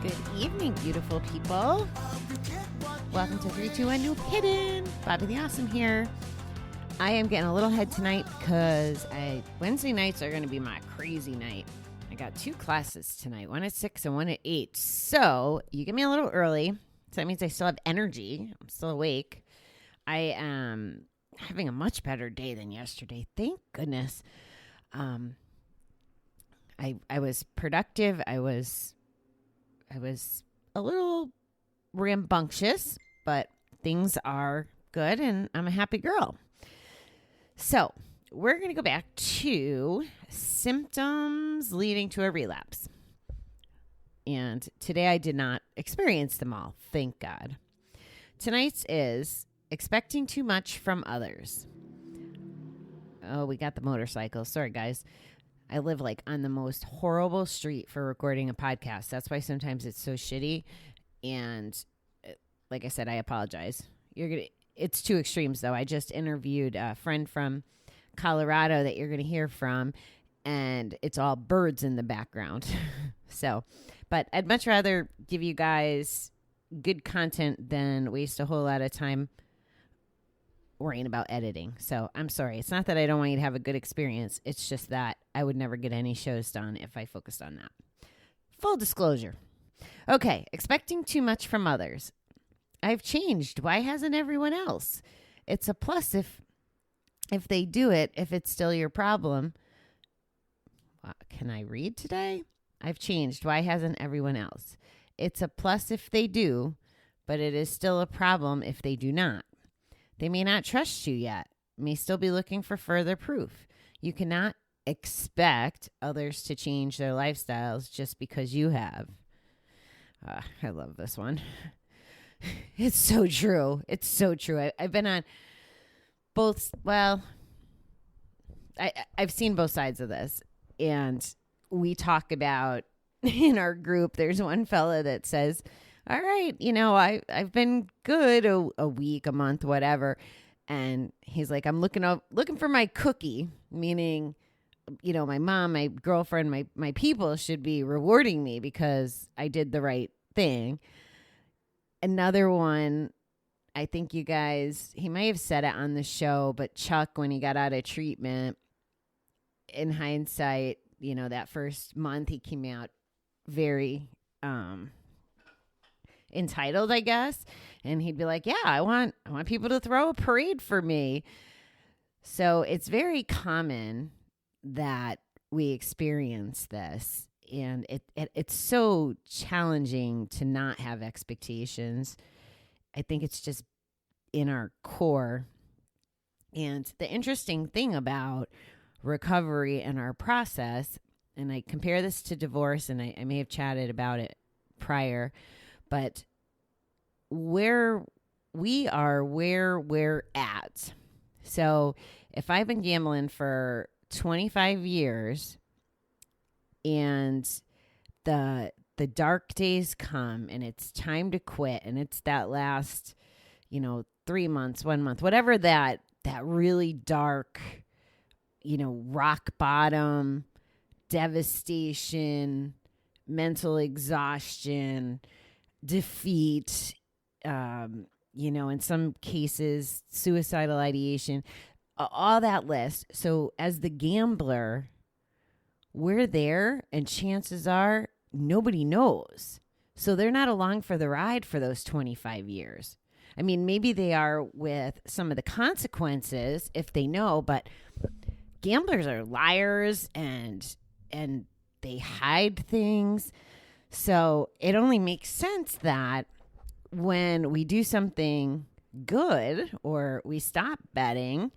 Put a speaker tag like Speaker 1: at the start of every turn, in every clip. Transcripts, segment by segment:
Speaker 1: Good evening, beautiful people. Welcome to 321 New Hidden. Bobby the Awesome here. I am getting a little head tonight because Wednesday nights are going to be my crazy night. I got 2 classes tonight, one at 6 and one at 8. So you get me a little early. So that means I still have energy. I'm still awake. I am having a much better day than yesterday. Thank goodness. I was productive. I was a little rambunctious, but things are good and I'm a happy girl. So we're going to go back to symptoms leading to a relapse. And today I did not experience them all, thank God. Tonight's is expecting too much from others. Oh, we got the motorcycle. Sorry, guys. I live like on the most horrible street for recording a podcast. That's why sometimes it's so shitty. And like I said, I apologize. It's 2 extremes though. I just interviewed a friend from Colorado that you're going to hear from, and it's all birds in the background. But I'd much rather give you guys good content than waste a whole lot of time worrying about editing. So I'm sorry. It's not that I don't want you to have a good experience. It's just that I would never get any shows done if I focused on that. Full disclosure. Okay. Expecting too much from others. I've changed. Why hasn't everyone else? It's a plus if they do it, if it's still your problem. Can I read today? I've changed. Why hasn't everyone else? It's a plus if they do, but it is still a problem if they do not. They may not trust you yet, may still be looking for further proof. You cannot expect others to change their lifestyles just because you have. I love this one. It's so true. It's so true. I've been on both. Well, I've seen both sides of this, and we talk about in our group. There's one fella that says, all right, I've been good a week, a month, whatever. And he's like, I'm looking for my cookie, meaning, my mom, my girlfriend, my people should be rewarding me because I did the right thing. Another one, I think you guys, he may have said it on the show, but Chuck, when he got out of treatment, in hindsight, that first month he came out very, entitled, I guess. And he'd be like, yeah, I want people to throw a parade for me. So it's very common that we experience this. And it's so challenging to not have expectations. I think it's just in our core. And the interesting thing about recovery and our process, and I compare this to divorce, and I may have chatted about it prior, but where we are, where we're at. So if I've been gambling for 25 years and the dark days come and it's time to quit, and it's that last, 3 months, 1 month, whatever that really dark, rock bottom, devastation, mental exhaustion, defeat, in some cases, suicidal ideation, all that list. So as the gambler, we're there, and chances are nobody knows. So they're not along for the ride for those 25 years. I mean, maybe they are with some of the consequences if they know, but gamblers are liars and they hide things. So it only makes sense that when we do something good or we stop betting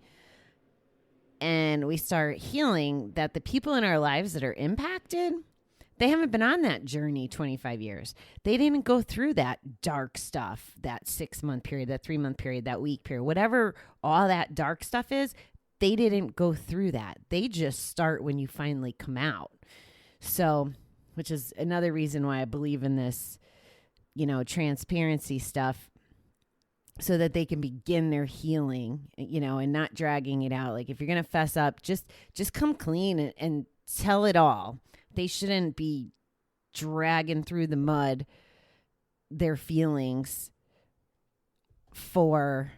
Speaker 1: and we start healing, that the people in our lives that are impacted, they haven't been on that journey 25 years. They didn't go through that dark stuff, that 6-month period, that 3-month period, that week period, whatever all that dark stuff is. They didn't go through that. They just start when you finally come out. So, which is another reason why I believe in this, transparency stuff, so that they can begin their healing, and not dragging it out. Like if you're going to fess up, just come clean and tell it all. They shouldn't be dragging through the mud their feelings for,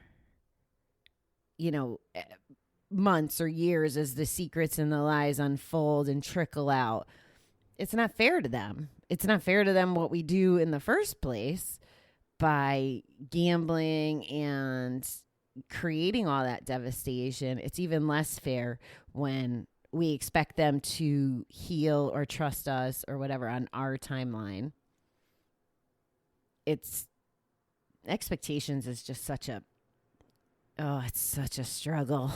Speaker 1: months or years as the secrets and the lies unfold and trickle out. It's not fair to them. It's not fair to them what we do in the first place by gambling and creating all that devastation. It's even less fair when we expect them to heal or trust us or whatever on our timeline. Expectations is just it's such a struggle.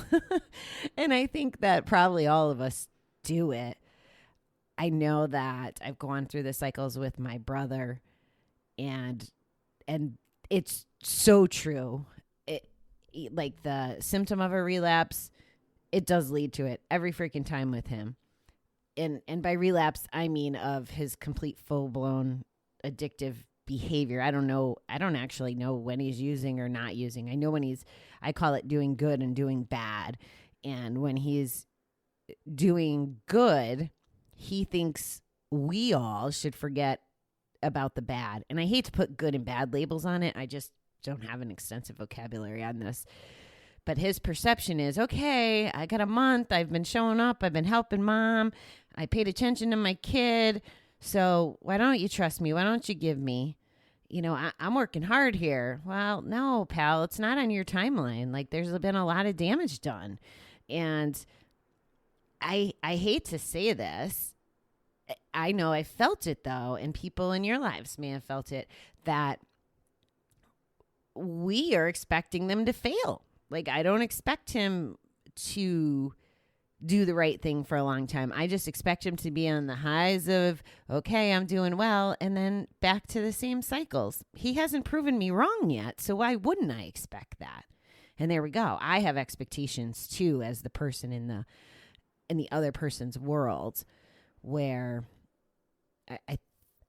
Speaker 1: And I think that probably all of us do it. I know that I've gone through the cycles with my brother, and it's so true. Like the symptom of a relapse, it does lead to it every freaking time with him. And by relapse, I mean of his complete full-blown addictive behavior. I don't actually know when he's using or not using. I know I call it doing good and doing bad. And when he's doing good, he thinks we all should forget about the bad. And I hate to put good and bad labels on it. I just don't have an extensive vocabulary on this. But his perception is, okay, I got a month. I've been showing up. I've been helping mom. I paid attention to my kid. So why don't you trust me? Why don't you give me? I'm working hard here. Well, no, pal, it's not on your timeline. Like, there's been a lot of damage done. And I hate to say this. I know I felt it, though, and people in your lives may have felt it, that we are expecting them to fail. Like, I don't expect him to do the right thing for a long time. I just expect him to be on the highs of, okay, I'm doing well, and then back to the same cycles. He hasn't proven me wrong yet, so why wouldn't I expect that? And there we go. I have expectations too, as the person in the other person's world, where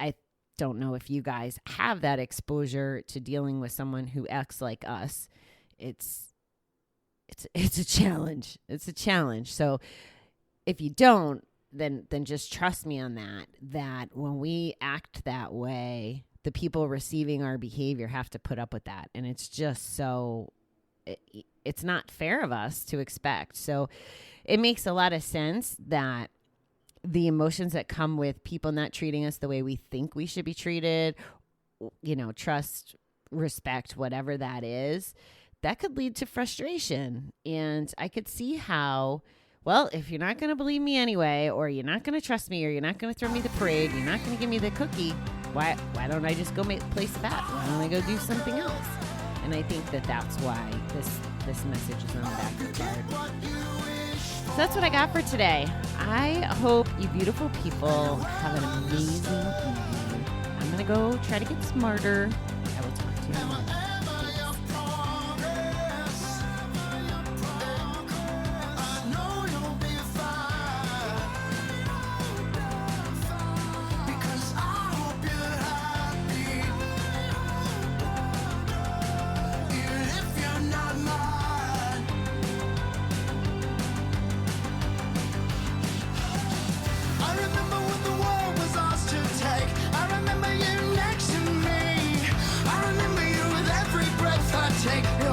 Speaker 1: I don't know if you guys have that exposure to dealing with someone who acts like us. It's a challenge. It's a challenge. So if you don't, then just trust me on that when we act that way, the people receiving our behavior have to put up with that. And it's just it's not fair of us to expect. So it makes a lot of sense that the emotions that come with people not treating us the way we think we should be treated, trust, respect, whatever that is, that could lead to frustration. And I could see how, well, if you're not going to believe me anyway, or you're not going to trust me, or you're not going to throw me the parade, you're not going to give me the cookie, why don't I just go place a bet? Why don't I go do something else? And I think that's why this message is on the back of the card. So that's what I got for today. I hope you beautiful people have an amazing evening. I'm going to go try to get smarter. I will talk to you tomorrow.
Speaker 2: Take